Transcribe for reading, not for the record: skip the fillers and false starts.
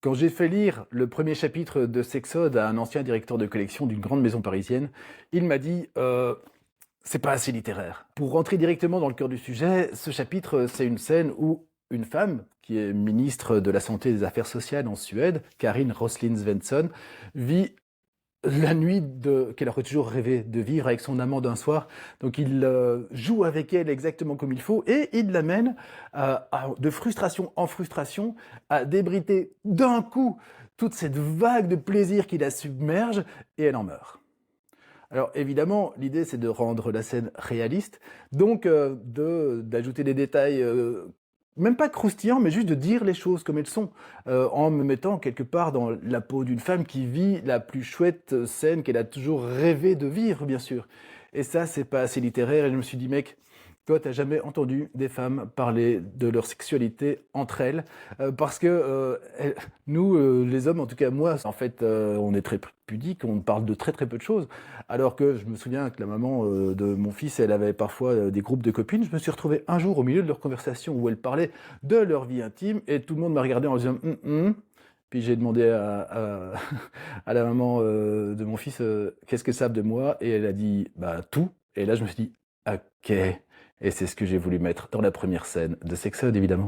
Quand j'ai fait lire le premier chapitre de Sexode à un ancien directeur de collection d'une grande maison parisienne, il m'a dit c'est pas assez littéraire. Pour rentrer directement dans le cœur du sujet, ce chapitre, c'est une scène où une femme, qui est ministre de la Santé et des Affaires sociales en Suède, Karin Roslin Svensson, vit la nuit qu'elle aurait toujours rêvé de vivre avec son amant d'un soir. Donc il joue avec elle exactement comme il faut et il l'amène de frustration en frustration à débriter d'un coup toute cette vague de plaisir qui la submerge et elle en meurt. Alors évidemment, l'idée c'est de rendre la scène réaliste, donc d'ajouter des détails même pas croustillants, mais juste de dire les choses comme elles sont, en me mettant quelque part dans la peau d'une femme qui vit la plus chouette scène qu'elle a toujours rêvé de vivre, bien sûr. Et ça, c'est pas assez littéraire, et je me suis dit, mec, toi, t'as jamais entendu des femmes parler de leur sexualité entre elles, parce que nous, les hommes, en tout cas moi, en fait, on est très pudiques, on parle de très très peu de choses, alors que je me souviens que la maman de mon fils, elle avait parfois des groupes de copines. Je me suis retrouvé un jour au milieu de leur conversation où elles parlaient de leur vie intime, et tout le monde m'a regardé en disant Puis j'ai demandé à la maman de mon fils qu'est-ce que ça savent de moi, et elle a dit bah tout. Et là je me suis dit ok, et c'est ce que j'ai voulu mettre dans la première scène de Sexode, évidemment.